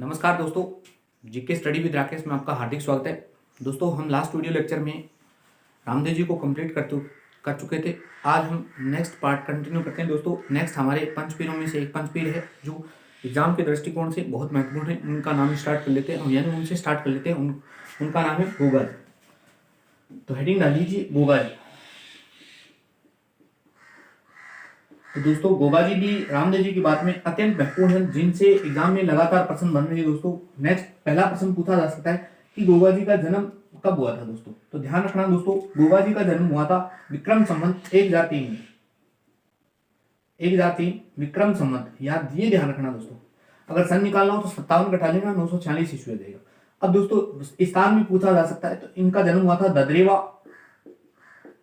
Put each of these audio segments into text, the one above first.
नमस्कार दोस्तों, GK study with Rakesh में आपका हार्दिक स्वागत है। दोस्तों, हम लास्ट वीडियो लेक्चर में रामदेव जी को कंप्लीट कर चुके थे। आज हम नेक्स्ट पार्ट कंटिन्यू करते हैं। दोस्तों, नेक्स्ट हमारे पंचपीरों में से एक पंचपीर है जो एग्जाम के दृष्टिकोण से बहुत महत्वपूर्ण है। उनका नाम स्टार्ट कर लेते हैं, यानी उनसे स्टार्ट कर लेते हैं। उनका नाम है गोगा जी। तो हेडिंग डाल लीजिए गोगा जी। तो दोस्तों, गोगा जी भी रामदेव जी की बात में अत्यंत महत्वपूर्ण है, जिनसे एग्जाम में लगातार प्रश्न बन रहे हैं। दोस्तों, नेक्स्ट पहला प्रश्न पूछा जा सकता है कि गोगा जी का जन्म कब हुआ था। दोस्तों, तो ध्यान रखना दोस्तों, गोगा जी का जन्म हुआ था विक्रम संवत 1003 में। 1003 विक्रम संवत, याद ये ध्यान रखना दोस्तों। अगर सन निकालना हो तो 57 घटा लेना, 946 ईस्वी देगा। अब दोस्तों, स्थान भी पूछा जा सकता है, तो इनका जन्म हुआ था ददरेवा।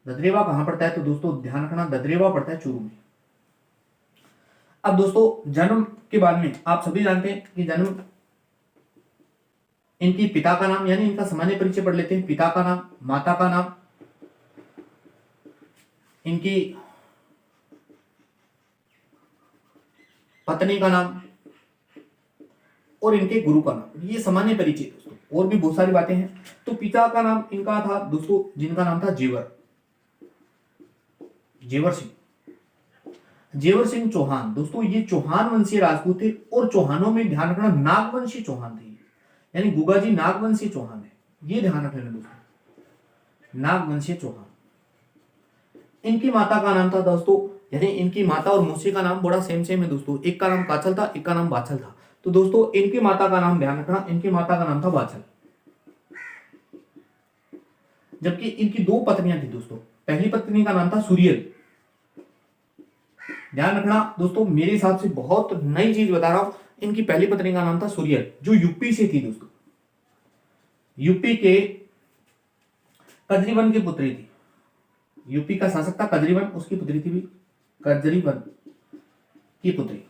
ददरेवा कहां पड़ता है? तो दोस्तों ध्यान रखना, ददरेवा पड़ता है चूरू में। अब दोस्तों, जन्म के बाद में आप सभी जानते हैं कि जन्म, इनकी पिता का नाम, यानी इनका सामान्य परिचय पढ़ लेते हैं। पिता का नाम, माता का नाम, इनकी पत्नी का नाम और इनके गुरु का नाम, ये सामान्य परिचय दोस्तों। और भी बहुत सारी बातें हैं। तो पिता का नाम इनका था दोस्तों, जिनका नाम था जेवर सिंह। जेवर सिंह चौहान। दोस्तों, ये चौहान वंशीय राजपूत थे और चौहानों में ध्यान रखना नागवंशी चौहान थे, यानी गुगा जी नागवंशी चौहान है, ये ध्यान रखना दोस्तों, नागवंशी चौहान। इनकी माता का नाम था दोस्तों, यानी इनकी माता और मौसी का नाम बड़ा सेम है दोस्तों। एक का नाम काचल था, एक का नाम बाछल था। तो दोस्तों, इनकी माता का नाम ध्यान रखना, इनकी माता का नाम था बाछल। जबकि इनकी दो पत्नियां थी दोस्तों। पहली पत्नी का नाम था सूर्यल। ध्यान रखना दोस्तों, मेरे हिसाब से बहुत नई चीज बता रहा हूं। इनकी पहली पत्नी का नाम था सूर्यल, जो यूपी से थी दोस्तों। यूपी के कजरीवन की पुत्री थी। यूपी का शासक था कजरीवन, उसकी पुत्री थी भी कजरीवन की पुत्री।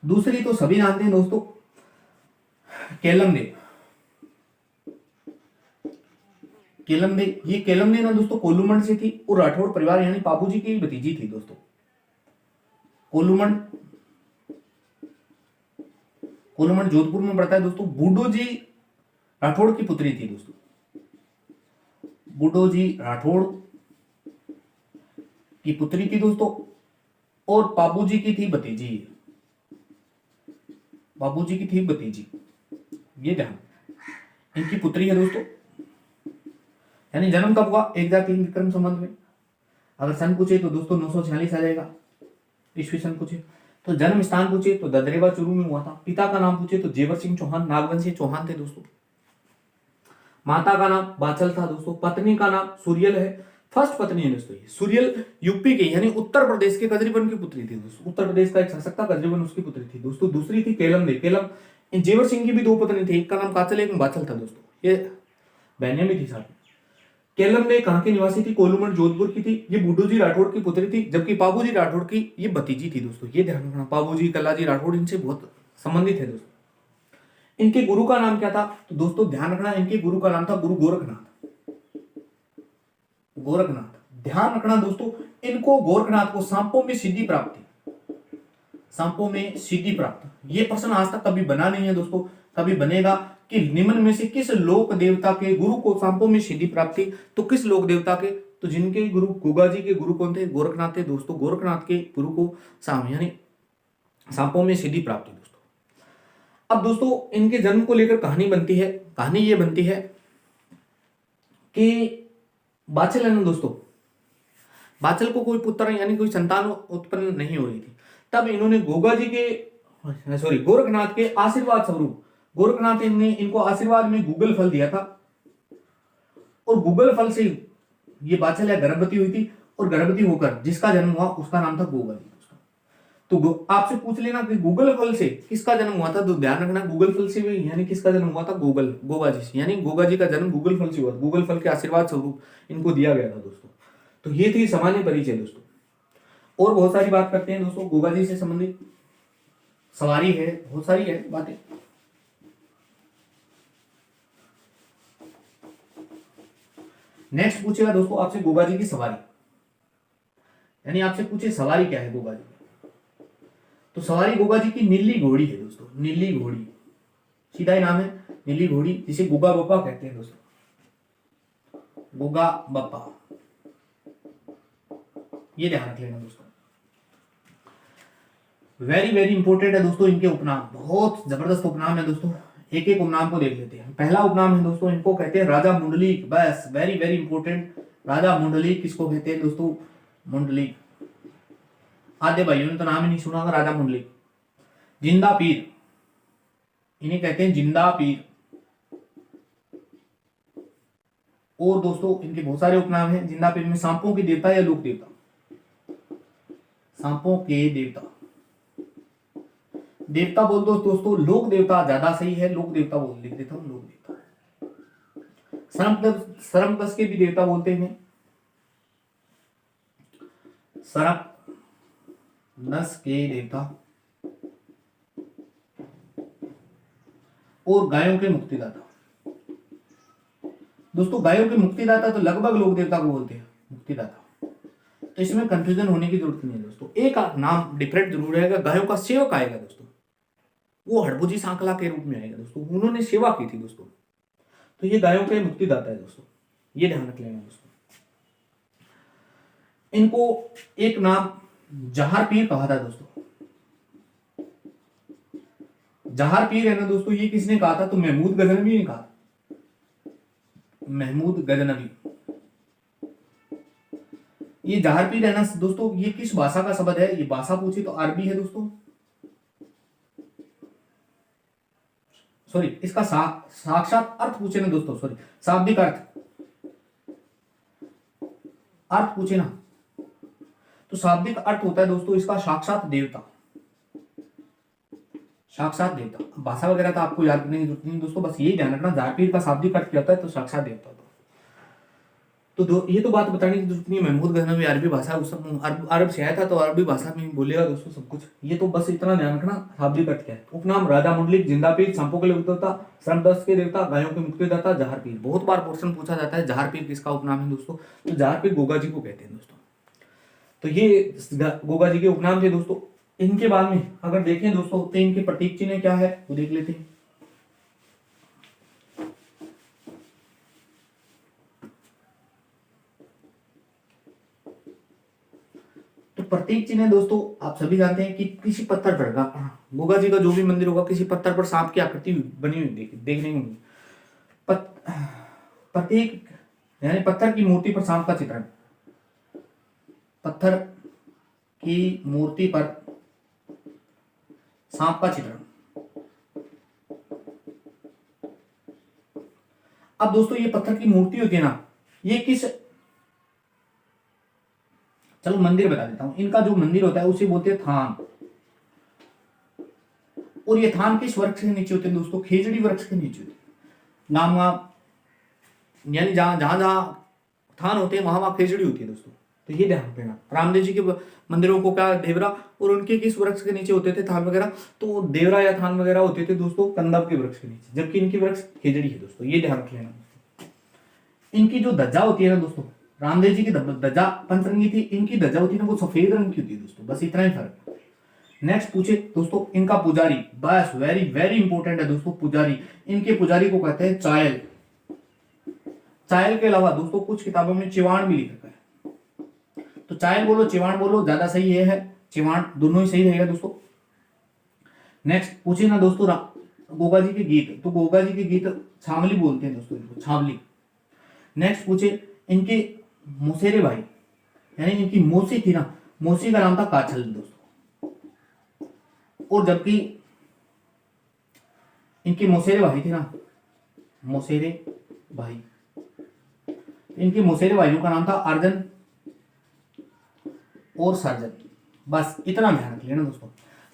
दूसरी तो सभी जानते हैं दोस्तों, केलमदेव। ये केलमदेव ना दोस्तों कोल्लूमंड से थी और राठौड़ परिवार यानी पापूजी की भतीजी थी दोस्तों। कोल्लूमंड जोधपुर में पड़ता है दोस्तों। बूडो जी राठौड़ की पुत्री थी दोस्तों। बूडो जी राठौड़ की पुत्री थी दोस्तों, और पापूजी की थी भतीजी। बाबूजी की थी भतीजी, ये ध्यान, इनकी पुत्री है दोस्तों। यानी जन्म कब हुआ? 1003 विक्रम संवत में। अगर सन पूछे तो दोस्तों 946 आ जाएगा, ईस्वी सन पूछे तो। जन्म स्थान पूछे तो ददरेवा चूरू में हुआ था। पिता का नाम पूछे तो जेवर सिंह चौहान नागवंशी चौहान थे दोस्तों। माता का नाम बाचल था दोस्तों। पत्नी का नाम सूर्यल है, फर्स्ट पत्नी है दोस्तों। सूर्यल यूपी के यानी उत्तर प्रदेश के कजरीवन की पुत्री थी दोस्तों। उत्तर प्रदेश का एक शासक था कजरीवन, उसकी पुत्री थी दोस्तों। दूसरी थी केलम। जेवर सिंह की भी दो पत्नी थी, एक का नाम काचल, एक बाचल था दोस्तों। ये बहनें भी थी साथ में। केलम ने कहां की निवासी थी? कोल्लूमंड जोधपुर की थी। ये बूडो जी राठौड़ की पुत्री थी, जबकि पाबूजी राठौड़ की ये भतीजी थी दोस्तों। ये ध्यान रखना, पाबूजी कल्लाजी राठौड़ इनसे बहुत संबंधित है दोस्तों। इनके गुरु का नाम क्या था? तो दोस्तों ध्यान रखना, इनके गुरु का नाम था गुरु गोरखनाथ। ध्यान रखना दोस्तों, इनको गोरखनाथ को सांपों में सिद्धि प्राप्त थी। सांपों में सिद्धि प्राप्त, ये प्रश्न आज तक कभी बना नहीं है दोस्तों, कभी बनेगा कि निम्न में से किस लोक देवता के गुरु को सांपों में सिद्धि प्राप्त थी? तो किस लोक देवता के? तो जिनके गुरु गोगा जी के गुरु कौन थे? गोरखनाथ थे दोस्तों। गोरखनाथ के गुरु को यानी सांपों में सिद्धि प्राप्त थी दोस्तों। अब दोस्तों, इनके जन्म को लेकर कहानी बनती है। कहानी ये बनती है कि बाचल है ना दोस्तों, बाचल को कोई पुत्र यानी कोई संतान उत्पन्न नहीं हो रही थी। तब इन्होंने गोरखनाथ के आशीर्वाद स्वरूप, गोरखनाथ ने इनको आशीर्वाद में गूगल फल दिया था, और गूगल फल से ये बाचल गर्भवती हुई थी, और गर्भवती होकर जिसका जन्म हुआ उसका नाम था गोगा जी। तो आपसे पूछ लेना कि गूगल फल से किसका जन्म हुआ था? तो ध्यान रखना, गूगल फल से भी यानी किसका जन्म हुआ था? गोगा जी से, यानी गोगा जी का जन्म गूगल फल से हुआ। गूगल फल के आशीर्वाद स्वरूप इनको दिया गया था दोस्तों। तो ये थी सामान्य परिचय दोस्तों। और बहुत सारी बात करते हैं दोस्तों, गोगा जी से संबंधित सवारी है, बहुत सारी है बातें। नेक्स्ट पूछेगा दोस्तों आपसे गोगा जी की सवारी, यानी आपसे पूछे सवारी क्या है गोगा जी। तो सवारी गोगा जी की नीली घोड़ी है दोस्तों, नीली घोड़ी, सीधा ही नाम है नीली घोड़ी, जिसे गुगा बप्पा कहते हैं दोस्तों, गुगा बप्पा, ये ध्यान रख लेना दोस्तों। वेरी वेरी इंपॉर्टेंट है दोस्तों इनके उपनाम, बहुत जबरदस्त उपनाम है दोस्तों। एक एक उपनाम को देख लेते हैं। पहला उपनाम है दोस्तों, इनको कहते हैं राजा मुंडलीक, बस वेरी वेरी इंपॉर्टेंट, राजा मुंडलीक किसको कहते हैं दोस्तों, मुंडलीक। आधे भाइयों ने तो नाम ही नहीं सुना होगा राजा मुंडलीक। जिंदा पीर, इन्हें कहते हैं जिंदा पीर। और दोस्तों इनके बहुत सारे उपनाम हैं। जिंदा पीर में सांपों के देवता या लोक देवता, सांपों के देवता, देवता बोल दो दोस्तों, लोक देवता ज्यादा सही है, लोक देवता बोल लिख देता हूं, लोक देवता। सरम के भी देवता बोलते हैं, सरम नस के देवता, और गायों के मुक्तिदाता। दोस्तों गायों के मुक्तिदाता तो लगभग लोक देवता को बोलते हैं मुक्तिदाता, तो इसमें कंफ्यूजन होने की जरूरत नहीं है दोस्तों। एक नाम डिफरेंट जरूर रहेगा, गायों का सेवक आएगा दोस्तों, वो हड़बुजी सांकला के रूप में आएगा दोस्तों, उन्होंने सेवा की थी दोस्तों, तो ये गायों के मुक्तिदाता है दोस्तों, ये ध्यान रख लेना दोस्तों। इनको एक नाम जहार पीर कहा था दोस्तों, जहार पीर है ना दोस्तों, ये किसने कहा था, तो महमूद गजनवी ने कहा, महमूद गजनवी। ये जहार पीर है ना दोस्तों, ये किस भाषा का शब्द है, ये भाषा पूछे तो अरबी है दोस्तों, सॉरी इसका साक्षात अर्थ पूछे ना दोस्तों, सॉरी शाब्दिक अर्थ, अर्थ पूछे ना तो शाब्दिक अर्थ होता है दोस्तों इसका साक्षात देवता, साक्षात देवता। भाषा वगैरह तो आपको याद करने की जरूरत नहीं दोस्तों, बस यही ध्यान रखना जहार पीर का शाब्दिक अर्थ क्या होता है, तो साक्षात देवता। तो ये तो बात बताने की जरूरत नहीं है, महमूद गजनवी अरबी भाषा, उस अरब से आया था तो अरबी भाषा में बोलेगा दोस्तों सब कुछ, ये तो बस इतना ध्यान रखना शाब्दिक अर्थ क्या है। उपनाम राजा मुंडलिक, जिंदा पीर, सांपों के देवता, श्रमदस्त के देवता, गायों के मुक्तिदाता, जहार पीर। बहुत बार क्वेश्चन पूछा जाता है जहार पीर किसका उपनाम है दोस्तों, तो जहार पीर गोगा जी को कहते हैं दोस्तों। तो ये गोगा जी के उपनाम थे दोस्तों। इनके बाद में अगर देखें दोस्तों तो इनके प्रतीक चिन्ह क्या है वो देख लेते हैं। तो प्रतीक चिन्ह दोस्तों आप सभी जानते हैं कि किसी पत्थर पर गोगा जी का जो भी मंदिर होगा किसी पत्थर पर सांप की आकृति बनी हुई देखने को मिली। प्रतीक यानी पत्थर की मूर्ति पर सांप का चित्रण, पत्थर की मूर्ति पर सांप का चित्रण। अब दोस्तों ये पत्थर की मूर्ति होती है ना, ये किस, चलो मंदिर बता देता हूं, इनका जो मंदिर होता है उसे बोलते हैं थान। और ये थान किस वृक्ष के नीचे होते हैं दोस्तों, खेजड़ी वृक्ष के नीचे होते हैं। नाम यानी जहां जहां थान होते हैं वहां खेजड़ी होती है दोस्तों, तो ये ध्यान रखना। रामदेव जी के मंदिरों को क्या देवरा, और उनके किस वृक्ष के नीचे होते थे थान वगैरह, तो देवरा या थान वगैरह होते थे दोस्तों कंदब के वृक्ष के नीचे, जबकि इनकी वृक्ष खेजड़ी है दोस्तों, ये ध्यान रख लेना। इनकी जो ध्वजा होती है ना दोस्तों, रामदेव जी की ध्वजा पंचरंगी थी, इनकी ध्वजा होती है ना वो सफेद रंग की होती है दोस्तों, बस इतना ही फर्क है। नेक्स्ट पूछे दोस्तों इनका पुजारी, बस वेरी वेरी इंपॉर्टेंट है दोस्तों पुजारी। इनके पुजारी को कहते हैं चायल। चायल के अलावा दोस्तों कुछ किताबों में चिवाण भी लिख रखा है, तो चायल बोलो चिवाण बोलो ज्यादा सही है चिवाण, दोनों ही सही रहेगा दोस्तों। नेक्स्ट पूछे ना दोस्तों गोगा जी के गीत, तो गोगा जी के गीत छावली बोलते हैं दोस्तों, इनको छावली। नेक्स्ट पूछे इनके मोसेरे भाई, यानी इनकी मौसी थी ना, मौसी का नाम था काछल दोस्तों, और जबकि इनके मोसेरे भाई थे ना, मोसेरे भाई, इनके मोसेरे भाइयों का नाम था अर्जन और सर्जन, बस इतना ध्यान रख लेना दोस्तों।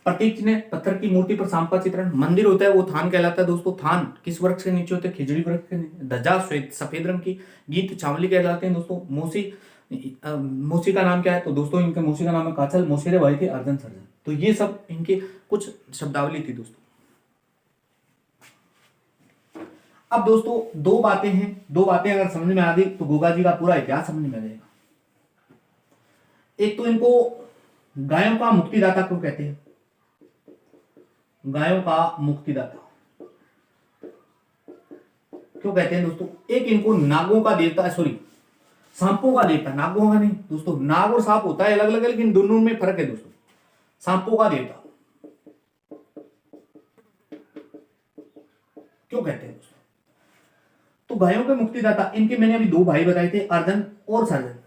प्रतीक चिन्ह पत्थर की मूर्ति पर सांप का चित्रण, मंदिर होता है वो थान कहलाता है दोस्तों, थान किस वृक्ष के नीचे होते हैं, खिजड़ी वृक्ष के नीचे, ध्वजा सफेद रंग की, गीत चावली कहलाते हैं दोस्तों। मौसी का नाम क्या है, तो दोस्तों इनके मौसी का नाम है काछल, मोसेरे भाई थे अर्जन सर्जन। तो ये सब इनके कुछ शब्दावली थी दोस्तों। अब दोस्तों दो बातें हैं, दो बातें अगर समझ में आ गई तो गोगा जी का पूरा इतिहास समझ में आ जाएगा। एक तो इनको गायों का मुक्तिदाता क्यों कहते हैं, गायों का मुक्तिदाता क्यों कहते हैं दोस्तों? एक इनको नागों का देवता, सॉरी सांपों का देवता, नागों का नहीं दोस्तों, नाग और सांप होता है अलग अलग, लेकिन दोनों में फर्क है दोस्तों। सांपों का देवता क्यों कहते हैं दोस्तों? तो गायों के मुक्तिदाता, इनके मैंने अभी दो भाई बताए थे, अर्जन और सर्जन।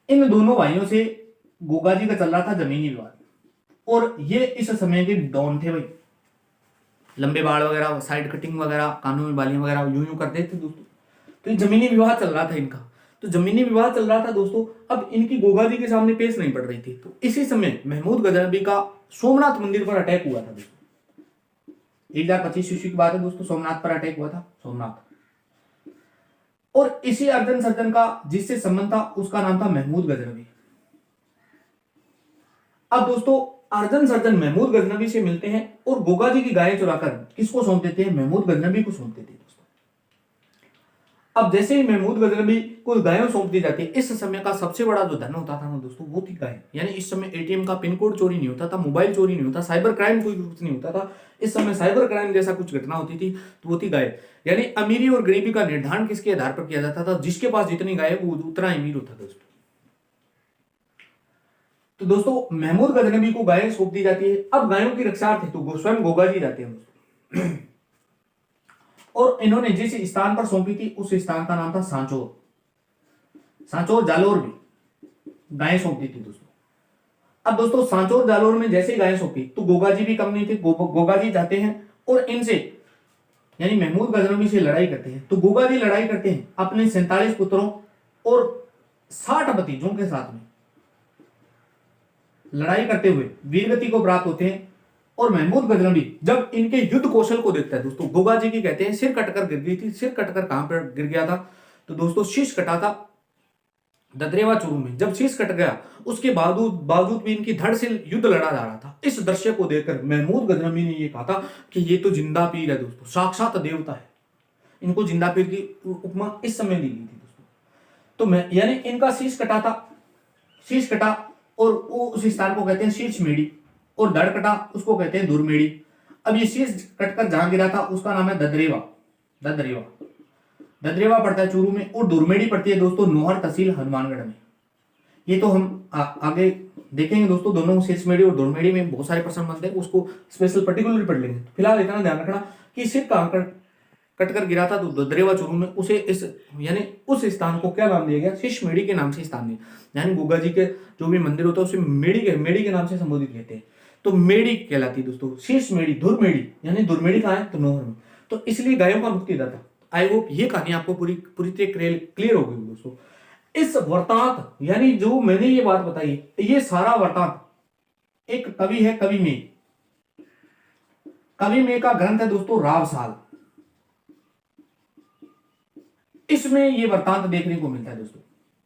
इन दोनों भाइयों से गोगा जी का चल रहा था जमीनी विवाद, और ये इस समय के डॉन थे भाई, लंबे बाल वगैरह, साइड कटिंग वगैरह, कानों में बालियां वगैरह यूं यूं करते थे दोस्तों। तो ये जमीनी विवाद चल रहा था इनका। तो जमीनी विवाद चल रहा था दोस्तों, अब इनकी गोगा जी के सामने पेश नहीं पड़ रही थी। तो इसी समय महमूद गजनबी का सोमनाथ मंदिर पर अटैक हुआ था दोस्तों। 1025 ईस्वी की बात है दोस्तों, सोमनाथ पर अटैक हुआ था, सोमनाथ। और इसी अर्जन सर्जन का जिससे संबंध था उसका नाम था महमूद गजनबी। अब दोस्तों अर्जन सर्जन महमूद गजनबी से मिलते हैं और गोगा जी की गायें चुराकर किसको सौंप देते हैं? महमूद गजनबी को सौंप देते हैं दोस्तों। अब जैसे ही महमूद गजनबी को गायों सौंप दी जाती है, इस समय का सबसे बड़ा जो धन होता था ना दोस्तों, वो थी गाय। यानी इस समय एटीएम का पिन कोड चोरी नहीं होता था, मोबाइल चोरी नहीं होता, साइबर क्राइम कोई कुछ नहीं होता था। इस समय साइबर क्राइम जैसा कुछ घटना होती थी तो वो थी गाय। यानी अमीरी और गरीबी का निर्धारण किसके आधार पर किया जाता था? जिसके पास जितनी गाय वो उतना अमीर होता था दोस्तों। तो दोस्तों महमूद गजनबी को गायें सौंप दी जाती है। अब गायों की रक्षार्थ तो स्वयं गोगा जी जाते हैं दोस्तों। और इन्होंने जिस स्थान पर सौंपी थी उस स्थान का नाम था सांचौर। सांचौर जालोर में गायें सौंपती थी दोस्तों। अब दोस्तों सांचौर जालोर में जैसे ही गायें सौंपी तो गोगा जी भी कम नहीं थे। गोगा जी जाते हैं और इनसे यानी महमूद गजनबी से लड़ाई करते हैं। तो गोगा जी लड़ाई करते हैं अपने 47 पुत्रों और 60 भतीजों के साथ में। लड़ाई करते हुए वीरगति को प्राप्त होते हैं। और महमूद गजनबी जब इनके युद्ध कौशल को देखता है दोस्तों, गोगा जी की कहते हैं सिर कटकर गिर गई थी। सिर कटकर कहां पर गिर गया था? तो दोस्तों शीश कटा था ददरेवा चूरू में। जब शीश कट गया उसके बावजूद भी इनकी धड़ से युद्ध लड़ा जा रहा था। इस दृश्य को देखकर महमूद गजनबी ने यह कहा था कि ये तो जिंदा पीर है दोस्तों, साक्षात देवता है। इनको जिंदा पीर की उपमा इस समय दी गई थी दोस्तों। तो मैं यानी इनका शीश कटा था, शीश कटा और उस स्थान को कहते हैं शीर्ष मेड़ी, और धड़ कटा उसको कहते हैं दुर्मेड़ी। अब ये शीश कटकर जहां गिरा था उसका नाम है ददरेवा। ददरेवा ददरेवा पड़ता है चूरू में, और दुर्मेड़ी पड़ती है दोस्तों नोहर तहसील हनुमानगढ़ में। ये तो हम आगे देखेंगे दोस्तों। दोनों शीर्ष मेड़ी और दुर्मेड़ी में बहुत सारे प्रश्न बनते हैं, उसको स्पेशल पर्टिकुलर पढ़ लेंगे। फिलहाल इतना ध्यान रखना कि सिर कहां कटकर गिरा था, तो ददरेवा चूरू में। उसे इस यानी उस स्थान को क्या नाम दिया गया? शीश मेड़ी के नाम से स्थान दिया। यानी गोगा जी के जो भी मंदिर होता है उसे मेड़ी के नाम से संबोधित कहते हैं। तो मेड़ी कहलाती दोस्तों, शीर्ष मेड़ी, दुर्मेड़ी। यानी दुर्मेड़ी कहां है? तो नोहर में। तो इसलिए गायों का मुक्तिदाता। आई होप ये कहानी आपको पूरी तरह क्लियर हो गई दोस्तों। इस वृतांत यानी जो मैंने ये बात बताई, ये सारा वृतांत एक कवि है, कवि में का ग्रंथ है दोस्तों रावसाल। इसमें ये वृतांत देखने को मिलता है दोस्तों।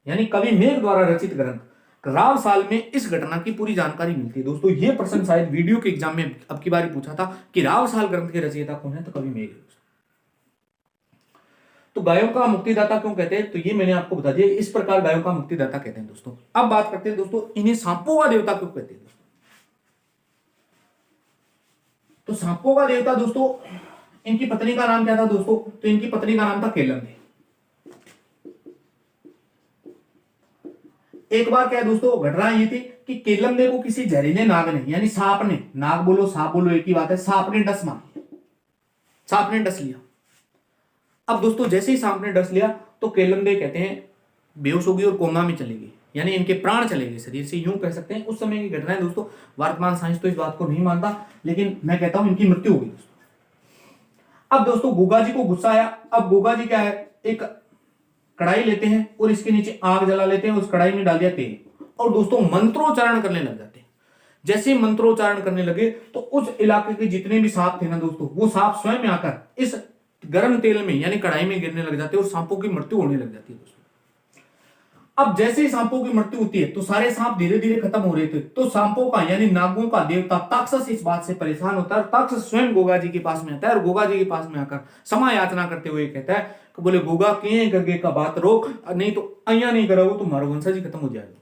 यानी कवि मेघ द्वारा रचित ग्रंथ रावसाल में इस घटना की पूरी जानकारी मिलती है दोस्तों। ये प्रश्न शायद वीडियो के एग्जाम में अब की बार पूछा था कि रावसाल ग्रंथ के रचयिता कौन है? तो कवि मेघ। तो गायों का मुक्तिदाता क्यों कहते हैं? तो ये मैंने आपको बता दिया, इस प्रकार गायों का मुक्तिदाता कहते हैं दोस्तों। अब बात करते हैं दोस्तों, इन्हें सांपों का देवता क्यों कहते हैं दोस्तों? तो सांपों का देवता दोस्तों, इनकी पत्नी का नाम क्या था दोस्तों? तो इनकी पत्नी का नाम था केलंदे। एक बार क्या है दोस्तों, घटना ये थी कि केलंदे को किसी जहरीले नाग ने, यानी सांप ने, नाग बोलो सांप बोलो एक ही बात है, सांप ने डस मारी, सांप ने डस लिया। अब दोस्तों जैसे ही सांप ने डस लिया तो केलंदे कहते हैं बेहोश हो गई और कोमा में चली गई, यानी इनके प्राण चले गए शरीर से, यूं कह सकते हैं। उस समय की घटना है दोस्तों। वर्तमान साइंस तो इस बात को नहीं मानता, लेकिन मैं कहता हूं इनकी मृत्यु हो गई दोस्तों। अब दोस्तों गोगा जी को गुस्सा आया। अब गोगा जी क्या है, एक कढ़ाई लेते हैं और इसके नीचे आग जला लेते हैं, उस कढ़ाई में डाल दिया तेल, और दोस्तों मंत्रोच्चारण करने लग जाते हैं। जैसे ही मंत्रोच्चारण करने लगे तो उस इलाके के जितने भी सांप थे ना दोस्तों, वो सांप स्वयं आकर इस गर्म तेल में यानी कढ़ाई में गिरने लग जाते हैं और सांपों की मृत्यु होने लग जाती है दोस्तों। अब जैसे ही सांपों की मृत्यु होती है तो सारे सांप धीरे धीरे खत्म हो रहे थे। तो सांपों का यानी नागों का देवता ताक्षस इस बात से परेशान होता है। ताक्षस स्वयं गोगा जी के पास में आता है और गोगा जी के पास में आकर क्षमा याचना करते हुए कहता है कि बोले गोगा के करके का बात रोक, नहीं तो अया नहीं करोगे तो तुम्हारा वंशज ही खत्म हो जाएगा।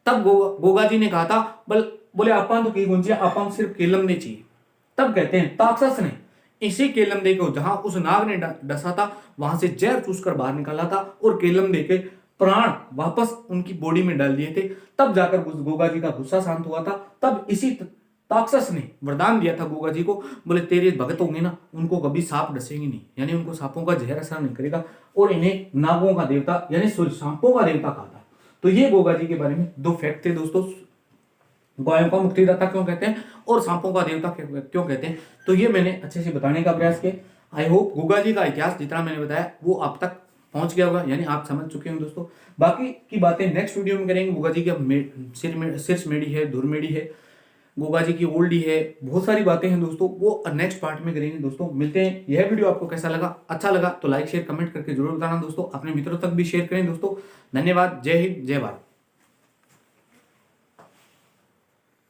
तब गोगा जी ने कहा था बोले आपा तो की गुंजिया आपा सिर्फ केलम ने चाहिए। तब कहते हैं ताक्षस ने इसी केलम दे को जहां उस नाग ने डसा था वहां से जहर चूसकर बाहर निकाला था और केलम दे के प्राण वापस उनकी बॉडी में डाल दिए थे। तब जाकर गोगा जी का गुस्सा शांत हुआ था। तब इसी ताक्षस ने वरदान दिया था गोगा जी को, बोले तेरे भगत होंगे ना उनको कभी सांप डसेंगे नहीं, यानी उनको सांपों का जहर असर नहीं करेगा और इन्हें नागों का देवता यानी सांपों का देवता कहा था। तो ये गोगा जी के बारे में 2 फैक्ट थे दोस्तों। गायों का मुक्तिदाता क्यों कहते हैं और सांपों का देवता क्यों कहते हैं, तो ये मैंने अच्छे से बताने का प्रयास किया। आई होप गोगा जी का इतिहास जितना मैंने बताया वो आप तक पहुंच गया होगा, यानी आप समझ चुके हैं दोस्तों। बाकी की बातें नेक्स्ट वीडियो में करेंगे। गोगा जी का शीर्ष मेढ़ी है, धुर मेढ़ी है, गोगा जी की ओल्डी है, बहुत सारी बातें हैं दोस्तों, वो नेक्स्ट पार्ट में करेंगे दोस्तों। मिलते हैं। यह वीडियो आपको कैसा लगा, अच्छा लगा तो लाइक शेयर कमेंट करके जरूर बताना दोस्तों। अपने मित्रों तक भी शेयर करें दोस्तों। धन्यवाद। जय हिंद, जय भारत।